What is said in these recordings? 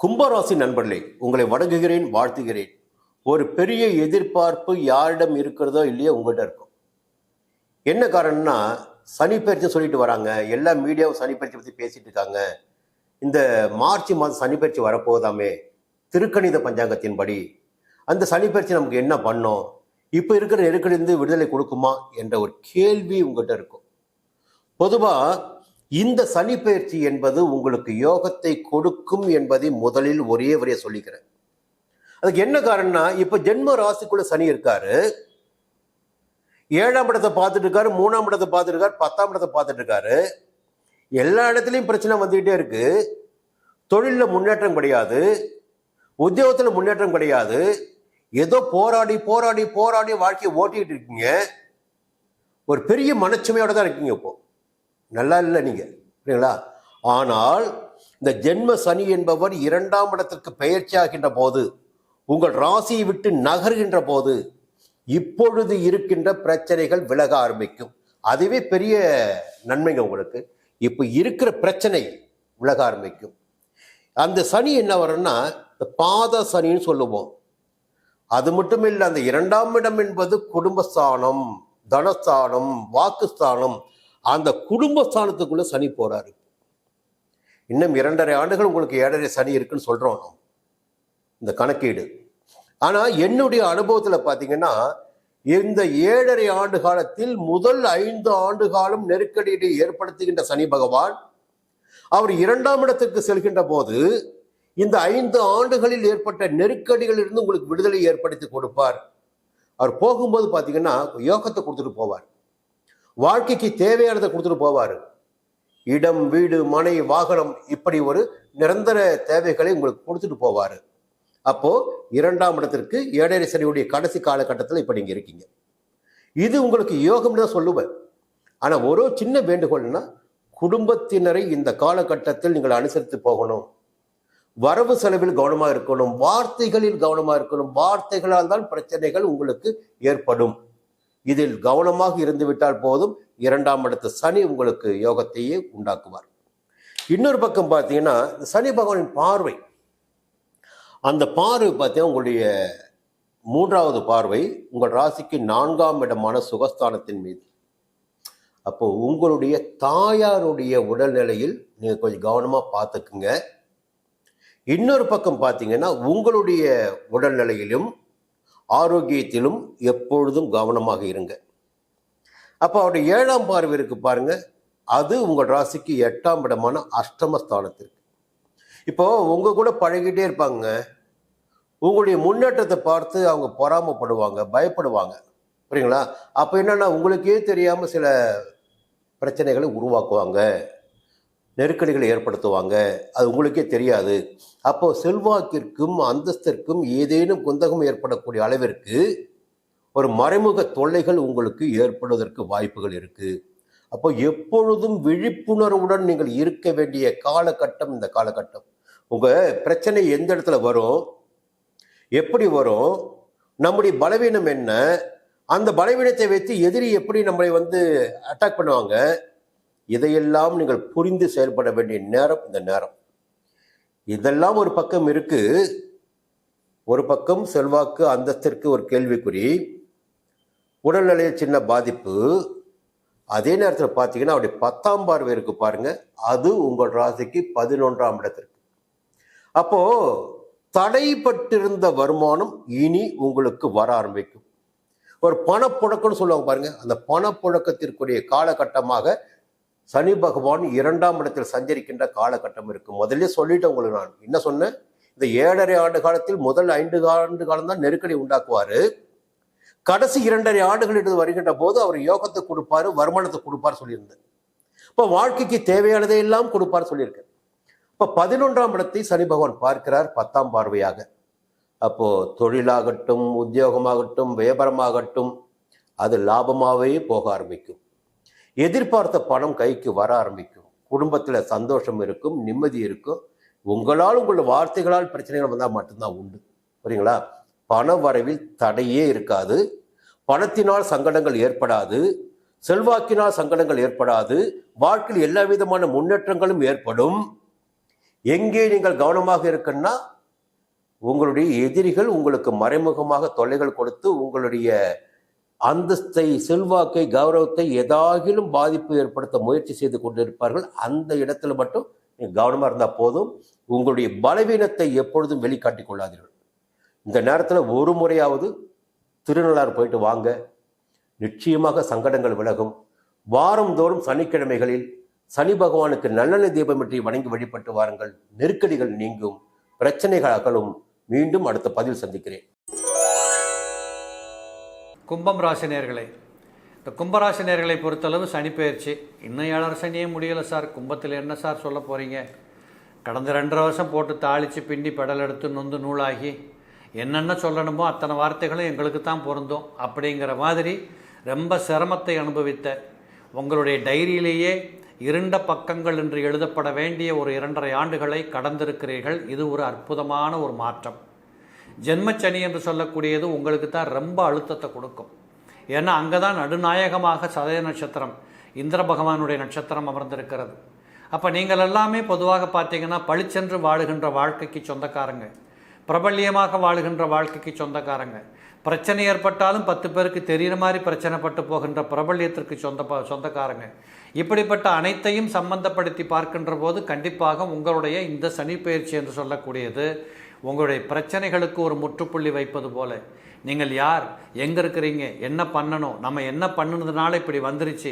கும்பராசி நண்பர்களே, உங்களை வணங்குகிறேன், வாழ்த்துகிறேன். ஒரு பெரிய எதிர்பார்ப்பு யாரிடம் இருக்கிறதோ இல்லையோ உங்கள்கிட்ட இருக்கும். என்ன காரணம்னா, சனி பயிற்சி சொல்லிட்டு வராங்க. எல்லா மீடியாவும் சனி பயிற்சி பற்றி பேசிட்டு இருக்காங்க. இந்த மார்ச் மாதம் சனி பயிற்சி வரப்போதாமே, திருக்கணித பஞ்சாங்கத்தின்படி அந்த சனி பயிற்சி நமக்கு என்ன பண்ணும், இப்போ இருக்கிற நெருக்கடியிலிருந்து விடுதலை கொடுக்குமா என்ற ஒரு கேள்வி உங்கள்கிட்ட இருக்கும். பொதுவாக இந்த சனி பயிற்சி என்பது உங்களுக்கு யோகத்தை கொடுக்கும் என்பதை முதலில் ஒரே வரைய சொல்லிக்கிறேன். அதுக்கு என்ன காரணம்னா, இப்ப ஜென்ம ராசிக்குள்ள சனி இருக்காரு, 7ஆம் இடத்தை பார்த்துட்டு இருக்காரு, 3ஆம் இடத்தை பார்த்துட்டு இருக்காரு, 10ஆம் இடத்தை பார்த்துட்டு இருக்காரு. எல்லா இடத்துலையும் பிரச்சனை வந்துகிட்டே இருக்கு. தொழிலில் முன்னேற்றம் கிடையாது, உத்தியோகத்தில் முன்னேற்றம் கிடையாது. ஏதோ போராடி போராடி போராடி வாழ்க்கையை ஓட்டிக்கிட்டு இருக்கீங்க. ஒரு பெரிய மனச்சுமையோட தான் இருக்கீங்க. இப்போ நல்லா இல்லை நீங்க, சரிங்களா? ஆனால் இந்த ஜென்ம சனி என்பவர் 2ஆம் இடத்திற்கு பெயர்ச்சியாகின்ற போது, உங்கள் ராசியை விட்டு நகர்கின்ற போது, இப்பொழுது இருக்கின்ற பிரச்சனைகள் விலக ஆரம்பிக்கும். அதுவே பெரிய நன்மைங்க உங்களுக்கு. இப்போ இருக்கிற பிரச்சனை விலக ஆரம்பிக்கும். அந்த சனி என்ன வரும்னா, இந்த பாத சனின்னு சொல்லுவோம். அது மட்டும் இல்லை, அந்த 2ஆம் இடம் என்பது குடும்பஸ்தானம், தனஸ்தானம், வாக்குஸ்தானம். அந்த குடும்பஸ்தானத்துக்குள்ள சனி போறாரு. இன்னும் 2.5 ஆண்டுகள் உங்களுக்கு 7.5 சனி இருக்குன்னு சொல்றோம் இந்த கணக்கீடு. ஆனா என்னுடைய அனுபவத்துல பாத்தீங்கன்னா, இந்த 7.5 ஆண்டு காலத்தில் முதல் 5 ஆண்டு காலம் நெருக்கடியை ஏற்படுத்துகின்ற சனி பகவான் அவர் 2ஆம் இடத்துக்கு செல்கின்ற போது, இந்த 5 ஆண்டுகளில் ஏற்பட்ட நெருக்கடிகளில் இருந்து உங்களுக்கு விடுதலை ஏற்படுத்தி கொடுப்பார். அவர் போகும்போது பாத்தீங்கன்னா யோகத்தை கொடுத்துட்டு போவார். வாழ்க்கைக்கு தேவையானதை கொடுத்துட்டு போவார். இடம், வீடு, மனை, வாகனம், இப்படி ஒரு நிரந்தர தேவைகளை உங்களுக்கு கொடுத்துட்டு போவார். அப்போ 2ஆம் இடத்திற்கு 7.5 சனியுடைய கடைசி காலகட்டத்தில் இப்ப நீங்க இருக்கீங்க. இது உங்களுக்கு யோகம் தான் சொல்லுவேன். ஆனா ஒரு சின்ன வேண்டுகோள்னா, குடும்பத்தினரை இந்த காலகட்டத்தில் நீங்கள் அனுசரித்து போகணும். வரவு செலவில் கவனமா இருக்கணும், வார்த்தைகளில் கவனமா இருக்கணும். வார்த்தைகளால் தான் பிரச்சனைகள் உங்களுக்கு ஏற்படும். இதில் கவனமாக இருந்து விட்டால் போதும். 2ஆம் இடத்து சனி உங்களுக்கு யோகத்தையே உண்டாக்குவார். இன்னொரு பக்கம் பார்த்தீங்கன்னா, சனி பகவானின் பார்வை, அந்த பார்வை பார்த்தீங்கன்னா உங்களுடைய 3வது பார்வை உங்கள் ராசிக்கு 4ஆம் இடமான சுகஸ்தானத்தின் மீது. அப்போ உங்களுடைய தாயாருடைய உடல்நிலையில் நீங்க கொஞ்சம் கவனமா பார்த்துக்குங்க. இன்னொரு பக்கம் பார்த்தீங்கன்னா, உங்களுடைய உடல்நிலையிலும் ஆரோக்கியத்திலும் எப்பொழுதும் கவனமாக இருங்க. அப்போ அவருடைய 7ஆம் பார்வை இருக்கு பாருங்க, அது உங்கள் ராசிக்கு 8ஆம் இடமான அஷ்டமஸ்தானத்திற்கு. இப்போ உங்க கூட பழகிட்டே இருப்பாங்க. உங்களுடைய முன்னேற்றத்தை பார்த்து அவங்க பொறாமப்படுவாங்க, பயப்படுவாங்க, புரியுங்களா? அப்போ என்னன்னா, உங்களுக்கே தெரியாம சில பிரச்சனைகளை உருவாக்குவாங்க, நெருக்கடிகளை ஏற்படுத்துவாங்க. அது உங்களுக்கே தெரியாது. அப்போ செல்வாக்கிற்கும் அந்தஸ்திற்கும் ஏதேனும் குந்தகம் ஏற்படக்கூடிய அளவிற்கு ஒரு மறைமுக தொல்லைகள் உங்களுக்கு ஏற்படுவதற்கு வாய்ப்புகள் இருக்கு. அப்போ எப்பொழுதும் விழிப்புணர்வுடன் நீங்கள் இருக்க வேண்டிய காலகட்டம் இந்த காலகட்டம். உங்க பிரச்சனை எந்த இடத்துல வரும், எப்படி வரும், நம்முடைய பலவீனம் என்ன, அந்த பலவீனத்தை வைத்து எதிரி எப்படி நம்மளை அட்டாக் பண்ணுவாங்க, இதையெல்லாம் நீங்கள் புரிந்து செயல்பட வேண்டிய நேரம் இந்த நேரம். இதெல்லாம் ஒரு பக்கம் இருக்கு. ஒரு பக்கம் செல்வாக்கு அந்தஸ்திற்கு ஒரு கேள்விக்குறி, உடல்நிலையில் சின்ன பாதிப்பு. அதே நேரத்தில் பார்த்தீங்கன்னா அவருடைய 10ஆம் பார்வை இருக்கு பாருங்க, அது உங்கள் ராசிக்கு 11ஆம் இடத்திற்கு. அப்போ தடைப்பட்டிருந்த வருமானம் இனி உங்களுக்கு வர ஆரம்பிக்கும். ஒரு பணப்புழக்கம்னு சொல்லுவாங்க பாருங்க, அந்த பணப்புழக்கத்திற்குரிய காலகட்டமாக சனி பகவான் 2ஆம் இடத்தில் சஞ்சரிக்கின்ற காலகட்டம் இருக்கு. முதல்ல சொல்லிட்டு உங்களுக்கு நான் என்ன சொன்னேன், இந்த 7.5 ஆண்டு காலத்தில் முதல் 5 ஆண்டு காலம் தான் நெருக்கடி உண்டாக்குவாரு. கடைசி 2.5 ஆண்டுகள் எடுத்து வருகின்ற போது அவர் யோகத்தை கொடுப்பாரு, வருமானத்தை கொடுப்பார் சொல்லியிருந்தேன். இப்போ வாழ்க்கைக்கு தேவையானதை எல்லாம் கொடுப்பார் சொல்லியிருக்கேன். இப்போ 11ஆம் இடத்தை சனி பகவான் பார்க்கிறார் 10ஆம் பார்வையாக. அப்போ தொழிலாகட்டும், உத்தியோகமாகட்டும், வியாபாரமாகட்டும், அது லாபமாகவே போக ஆரம்பிக்கும். எதிர்பார்த்த பணம் கைக்கு வர ஆரம்பிக்கும். குடும்பத்தில் சந்தோஷம் இருக்கும், நிம்மதி இருக்கும். உங்களால் உங்களோட வார்த்தைகளால் பிரச்சனைகள் வந்தால் மட்டும்தான் உண்டு, புரியுங்களா? பண வரவில் தடையே இருக்காது. பணத்தினால் சங்கடங்கள் ஏற்படாது, செல்வாக்கினால் சங்கடங்கள் ஏற்படாது. வாழ்க்கையில் எல்லா விதமான முன்னேற்றங்களும் ஏற்படும். எங்கே நீங்கள் கவனமாக இருக்குன்னா உங்களுடைய எதிரிகள் உங்களுக்கு மறைமுகமாக தொல்லைகள் கொடுத்து உங்களுடைய அந்தஸ்தை, செல்வாக்கை, கௌரவத்தை ஏதாகிலும் பாதிப்பு ஏற்படுத்த முயற்சி செய்து கொண்டிருப்பார்கள். அந்த இடத்துல மட்டும் நீங்கள் கவனமாக இருந்தால் போதும். உங்களுடைய பலவீனத்தை எப்பொழுதும் வெளிக்காட்டிக் கொள்ளாதீர்கள். இந்த நேரத்தில் ஒரு முறையாவது திருநள்ளாறு போயிட்டு வாங்க, நிச்சயமாக சங்கடங்கள் விலகும். வாரந்தோறும் சனிக்கிழமைகளில் சனி பகவானுக்கு நல்லெண்ணெய் தீபமின்றி வணங்கி வழிபட்டு வாருங்கள். நெருக்கடிகள் நீங்கும், பிரச்சனைகள் அகலும். மீண்டும் அடுத்த பதிவில் சந்திக்கிறேன். கும்பம் ராசினியர்களே, இந்த கும்பராசினியர்களை பொறுத்தளவு சனிப்பெயர்ச்சி இன்னும் 7 சனியே முடியலை சார். கும்பத்தில் என்ன சார் சொல்ல போகிறீங்க? கடந்த 2.5 வருஷம் போட்டு தாளித்து பிண்டி பெடல் எடுத்து நொந்து நூலாகி என்னென்ன சொல்லணுமோ அத்தனை வார்த்தைகளும் எங்களுக்கு தான் பொருந்தும் அப்படிங்கிற மாதிரி ரொம்ப சிரமத்தை அனுபவித்த உங்களுடைய டைரியிலேயே இருண்ட பக்கங்கள் என்று எழுதப்பட வேண்டிய ஒரு 2.5 ஆண்டுகளை கடந்திருக்கிறீர்கள். இது ஒரு அற்புதமான ஒரு மாற்றம். ஜென்மச்சனி என்று சொல்லக்கூடியது உங்களுக்கு தான் ரொம்ப அழுத்தத்தை கொடுக்கும். ஏன்னா அங்கே தான் நடுநாயகமாக சதய நட்சத்திரம், இந்திர பகவானுடைய நட்சத்திரம் அமர்ந்திருக்கிறது. அப்போ நீங்கள் எல்லாமே பொதுவாக பார்த்தீங்கன்னா பளிச்சென்று வாழுகின்ற வாழ்க்கைக்கு சொந்தக்காரங்க, பிரபல்யமாக வாழுகின்ற வாழ்க்கைக்கு சொந்தக்காரங்க. பிரச்சனை ஏற்பட்டாலும் 10 பேருக்கு தெரிகிற மாதிரி பிரச்சனைப்பட்டு போகின்ற பிரபல்யத்திற்கு சொந்தக்காரங்க. இப்படிப்பட்ட அனைத்தையும் சம்பந்தப்படுத்தி பார்க்கின்ற போது கண்டிப்பாக உங்களுடைய இந்த சனி பயிற்சி என்று சொல்லக்கூடியது உங்களுடைய பிரச்சனைகளுக்கு ஒரு முற்றுப்புள்ளி வைப்பது போல, நீங்கள் யார், எங்கே இருக்கிறீங்க, என்ன பண்ணணும், நம்ம என்ன பண்ணுனதுனால இப்படி வந்துருச்சு,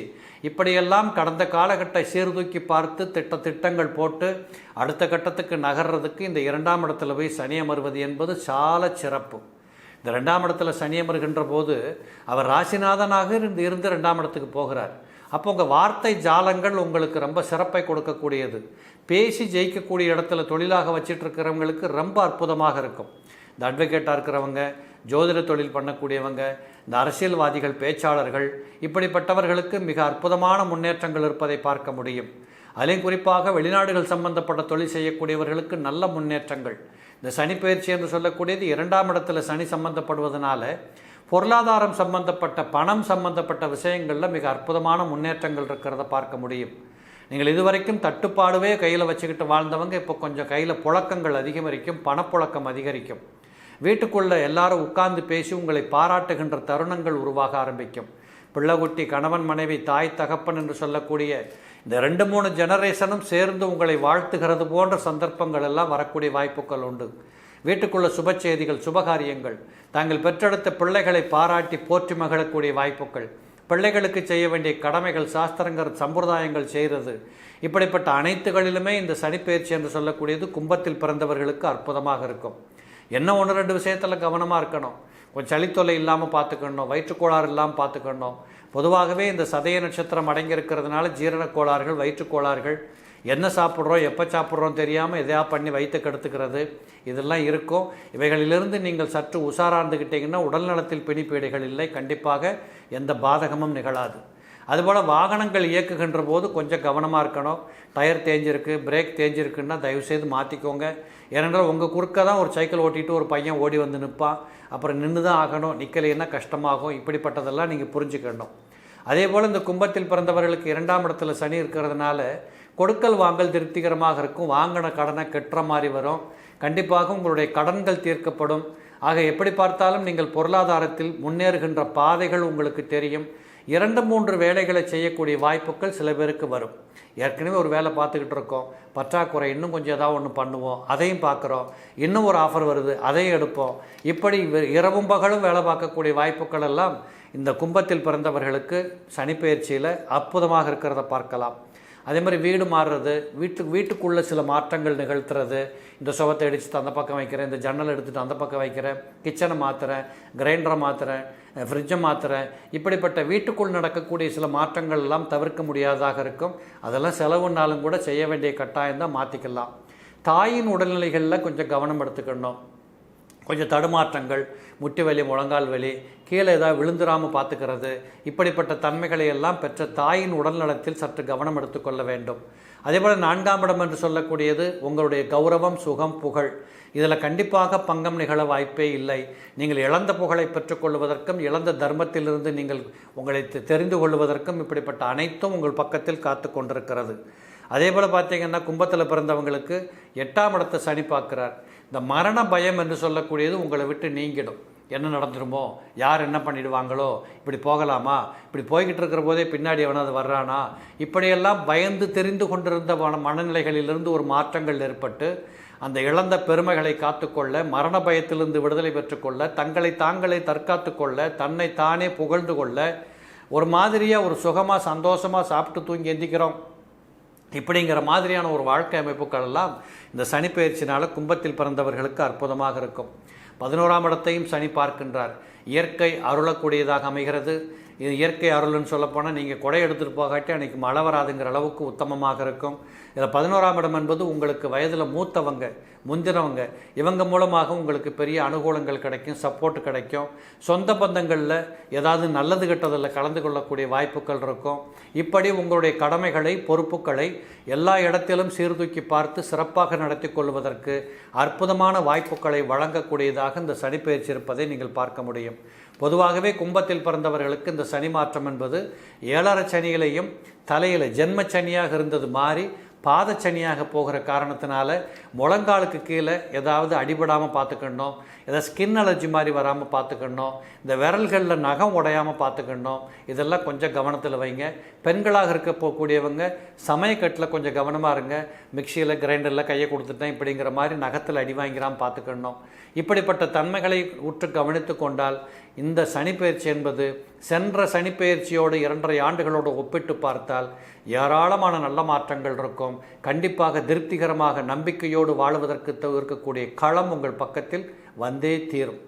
இப்படியெல்லாம் கடந்த காலகட்ட சீர்தூக்கி பார்த்து திட்டங்கள் போட்டு அடுத்த கட்டத்துக்கு நகர்றதுக்கு இந்த 2ஆம் இடத்துல போய் சனி அமர்வது என்பது சால சிறப்பு. இந்த 2ஆம் இடத்துல சனி அமர்கின்ற போது அவர் ராசிநாதனாக இருந்து 2ஆம் இடத்துக்கு போகிறார். அப்போ உங்கள் வார்த்தை ஜாலங்கள் உங்களுக்கு ரொம்ப சிறப்பை கொடுக்கக்கூடியது. பேசி ஜெயிக்கக்கூடிய இடத்துல தொழிலாக வச்சிட்டு இருக்கிறவங்களுக்கு ரொம்ப அற்புதமாக இருக்கும். இந்த அட்வொகேட்டாக இருக்கிறவங்க, ஜோதிட தொழில் பண்ணக்கூடியவங்க, இந்த அரசியல்வாதிகள், பேச்சாளர்கள், இப்படிப்பட்டவர்களுக்கு மிக அற்புதமான முன்னேற்றங்கள் இருப்பதை பார்க்க முடியும். அதிலையும் குறிப்பாக வெளிநாடுகள் சம்பந்தப்பட்ட தொழில் செய்யக்கூடியவர்களுக்கு நல்ல முன்னேற்றங்கள். இந்த சனி பயிற்சி என்று சொல்லக்கூடியது 2ஆம் இடத்துல சனி சம்பந்தப்படுவதனால பொருளாதாரம் சம்பந்தப்பட்ட, பணம் சம்பந்தப்பட்ட விஷயங்களில் மிக அற்புதமான முன்னேற்றங்கள் இருக்கிறத பார்க்க முடியும். நீங்கள் இதுவரைக்கும் தட்டுப்பாடுவே கையில் வச்சுக்கிட்டு வாழ்ந்தவங்க இப்போ கொஞ்சம் கையில் புழக்கங்கள் அதிகரிக்கும், பணப்புழக்கம் அதிகரிக்கும். வீட்டுக்குள்ளே எல்லாரும் உட்கார்ந்து பேசி உங்களை பாராட்டுகின்ற தருணங்கள் உருவாக ஆரம்பிக்கும். பிள்ளைகுட்டி, கணவன் மனைவி, தாய் தகப்பன் என்று சொல்லக்கூடிய இந்த 2-3 ஜெனரேஷனும் சேர்ந்து உங்களை வாழ்த்துகிறது போன்ற சந்தர்ப்பங்கள் எல்லாம் வரக்கூடிய வாய்ப்புகள் உண்டு. வீட்டுக்குள்ள சுப செய்திகள், சுபகாரியங்கள், தாங்கள் பெற்றெடுத்த பிள்ளைகளை பாராட்டி போற்றி மகிழக்கூடிய வாய்ப்புகள், பிள்ளைகளுக்கு செய்ய வேண்டிய கடமைகள், சாஸ்திரங்கள், சம்பிரதாயங்கள் செய்கிறது, இப்படிப்பட்ட அனைத்துகளிலுமே இந்த சனிப்பெயர்ச்சி என்று சொல்லக்கூடியது கும்பத்தில் பிறந்தவர்களுக்கு அற்புதமாக இருக்கும். என்ன 1-2 விஷயத்தில் கவனமாக இருக்கணும். கொஞ்சம் சளித்தொல்லை இல்லாமல் பார்த்துக்கணும், வயிற்றுக்கோளாறு இல்லாமல் பார்த்துக்கணும். பொதுவாகவே இந்த சதய நட்சத்திரம் அடங்கியிருக்கிறதுனால ஜீரண கோளாறுகள், வயிற்றுக்கோளாறுகள், என்ன சாப்பிட்றோம், எப்போ சாப்பிட்றோம் தெரியாமல் எதையா பண்ணி வயிற்று கெடுத்துக்கிறது, இதெல்லாம் இருக்கும். இவைகளிலிருந்து நீங்கள் சற்று உஷாராந்துக்கிட்டீங்கன்னா உடல்நலத்தில் பிணிப்பீடுகள் இல்லை, கண்டிப்பாக எந்த பாதகமும் நிகழாது. அதுபோல் வாகனங்கள் இயக்குகின்ற போது கொஞ்சம் கவனமாக இருக்கணும். டயர் தேஞ்சிருக்கு, பிரேக் தேஞ்சிருக்குன்னா தயவுசெய்து மாற்றிக்கோங்க. ஏனென்றால் உங்கள் குறுக்க தான் ஒரு சைக்கிள் ஓட்டிகிட்டு ஒரு பையன் ஓடி வந்து நிற்பான், அப்புறம் நின்று தான் ஆகணும், நிற்கலைன்னா கஷ்டமாகும். இப்படிப்பட்டதெல்லாம் நீங்கள் புரிஞ்சுக்கணும். அதே போல் இந்த கும்பத்தில் பிறந்தவர்களுக்கு 2ஆம் இடத்துல சனி இருக்கிறதுனால கொடுக்கல் வாங்கல் திருப்திகரமாக இருக்கும். வாங்கின கடனை கெட்டுற மாதிரி வரும். கண்டிப்பாக உங்களுடைய கடன்கள் தீர்க்கப்படும். ஆக எப்படி பார்த்தாலும் நீங்கள் பொருளாதாரத்தில் முன்னேறுகின்ற பாதைகள் உங்களுக்கு தெரியும். 2-3 வேலைகளை செய்யக்கூடிய வாய்ப்புகள் சில பேருக்கு வரும். ஏற்கனவே ஒரு வேலை பார்த்துக்கிட்டு இருக்கோம், பற்றாக்குறை, இன்னும் கொஞ்சம் ஏதாவது ஒன்று பண்ணுவோம், அதையும் பார்க்குறோம், இன்னும் ஒரு ஆஃபர் வருது, அதையும் எடுப்போம். இப்படி இரவும் பகலும் வேலை பார்க்கக்கூடிய வாய்ப்புகள் எல்லாம் இந்த கும்பத்தில் பிறந்தவர்களுக்கு சனிப்பெயர்ச்சியில் அற்புதமாக இருக்கிறத பார்க்கலாம். அதே மாதிரி வீடு மாறுறது, வீட்டுக்குள்ளே சில மாற்றங்கள் நிகழ்த்துறது. இந்த சுவத்தை அடிச்சுட்டு அந்த பக்கம் வைக்கிறேன், இந்த ஜன்னல் எடுத்துகிட்டு அந்த பக்கம் வைக்கிறேன், கிச்சனை மாற்றுறேன், கிரைண்டரை மாற்றுறேன், ஃப்ரிட்ஜை மாற்றுறேன். இப்படிப்பட்ட வீட்டுக்குள் நடக்கக்கூடிய சில மாற்றங்கள் எல்லாம் தவிர்க்க முடியாததாக இருக்கும். அதெல்லாம் செலவுனாலும் கூட செய்ய வேண்டிய கட்டாயம்தான், மாற்றிக்கலாம். தாயின் உடல்நிலைகளில் கொஞ்சம் கவனம் எடுத்துக்கணும். கொஞ்சம் தடுமாற்றங்கள், முட்டி வலி, முழங்கால் வலி, கீழே ஏதாவது விழுந்துராமல் பார்த்துக்கிறது, இப்படிப்பட்ட தன்மைகளை எல்லாம் பெற்ற தாயின் உடல்நலத்தில் சற்று கவனம் எடுத்துக்கொள்ள வேண்டும். அதேபோல் 4ஆம் இடம் என்று சொல்லக்கூடியது உங்களுடைய கௌரவம், சுகம், புகழ். இதில் கண்டிப்பாக பங்கம் நிகழ வாய்ப்பே இல்லை. நீங்கள் இழந்த புகழை பெற்றுக்கொள்வதற்கும் இழந்த தர்மத்திலிருந்து நீங்கள் உங்களை தெரிந்து கொள்வதற்கும் இப்படிப்பட்ட அனைத்தும் உங்கள் பக்கத்தில் காத்து கொண்டிருக்கிறது. அதே போல் பார்த்தீங்கன்னா கும்பத்தில் பிறந்தவங்களுக்கு 8ஆம் இடத்தை சனி பார்க்குறார். இந்த மரண பயம் என்று சொல்லக்கூடியது உங்களை விட்டு நீங்கிடும். என்ன நடந்துருமோ, யார் என்ன பண்ணிடுவாங்களோ, இப்படி போகலாமா, இப்படி போய்கிட்டு இருக்கிற போதே பின்னாடி எவனாவது வர்றானா, இப்படியெல்லாம் பயந்து தெரிந்து கொண்டிருந்த மனநிலைகளிலிருந்து ஒரு மாற்றங்கள் ஏற்பட்டு அந்த இழந்த பெருமைகளை காத்துக்கொள்ள, மரண பயத்திலிருந்து விடுதலை பெற்றுக்கொள்ள, தங்களை தாங்களே தற்காத்து கொள்ள, தன்னை தானே புகழ்ந்து கொள்ள, ஒரு மாதிரியாக ஒரு சுகமாக சந்தோஷமாக சாப்பிட்டு தூங்கி எந்திக்கிறோம் இப்படிங்கிற மாதிரியான ஒரு வாழ்க்கை அமைப்புகள் எல்லாம் இந்த சனி பயிற்சினால் கும்பத்தில் பிறந்தவர்களுக்கு அற்புதமாக இருக்கும். 11ஆம் இடத்தையும் சனி பார்க்கின்றார். இயற்கை அருளக்கூடியதாக அமைகிறது. இது இயற்கை அருள்னு சொல்லப்போனால் நீங்கள் கொடை எடுத்துகிட்டு போகாட்டி அன்றைக்கி மழை வராதுங்கிற அளவுக்கு உத்தமமாக இருக்கும். இதில் 11ஆம் இடம் என்பது உங்களுக்கு வயதில் மூத்தவங்க, முந்தினவங்க, இவங்க மூலமாக உங்களுக்கு பெரிய அனுகூலங்கள் கிடைக்கும், சப்போர்ட் கிடைக்கும். சொந்த பந்தங்களில் ஏதாவது நல்லது கெட்டதில் கலந்து கொள்ளக்கூடிய வாய்ப்புகள் இருக்கும். இப்படி உங்களுடைய கடமைகளை, பொறுப்புகளை எல்லா இடத்திலும் சீர்தூக்கி பார்த்து சிறப்பாக நடத்தி கொள்வதற்கு அற்புதமான வாய்ப்புகளை வழங்கக்கூடியதாக இந்த சனிப்பெயர்ச்சி இருப்பதை நீங்கள் பார்க்க முடியும். பொதுவாகவே கும்பத்தில் பிறந்தவர்களுக்கு இந்த சனி மாற்றம் என்பது 7.5 சனிகளையும் தலையில் ஜென்ம சனியாக இருந்தது மாறி பாதச்சனியாக போகிற காரணத்தினால முழங்காலுக்கு கீழே ஏதாவது அடிபடாமல் பார்த்துக்கணும், ஏதாவது ஸ்கின் அலர்ஜி மாதிரி வராமல் பார்த்துக்கணும், இந்த விரல்களில் நகம் உடையாமல் பார்த்துக்கணும். இதெல்லாம் கொஞ்சம் கவனத்தில் வைங்க. பெண்களாக இருக்க போகக்கூடியவங்க சமயக்கட்டில் கொஞ்சம் கவனமாக இருங்க. மிக்சியில் கிரைண்டரில் கையை கொடுத்துட்டேன் இப்படிங்கிற மாதிரி நகத்தில் அடி வாங்கிறாமல் பார்த்துக்கணும். இப்படிப்பட்ட தன்மைகளை உற்று கவனித்து கொண்டால் இந்த சனிப்பெயர்ச்சி என்பது சென்ற சனிப்பெயர்ச்சியோடு 2.5 ஆண்டுகளோடு ஒப்பிட்டு பார்த்தால் ஏராளமான நல்ல மாற்றங்கள் இருக்கும். கண்டிப்பாக திருப்திகரமாக நம்பிக்கையோடு வாழ்வதற்கு இருக்கக்கூடிய களம் உங்கள் பக்கத்தில் வந்தே தீரும்.